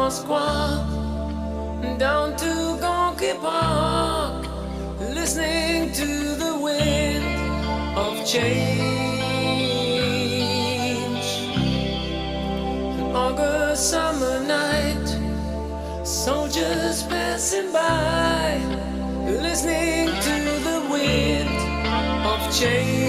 Moskva down to Gonky Park, listening to the wind of change. An August summer night, soldiers passing by, listening to the wind of change.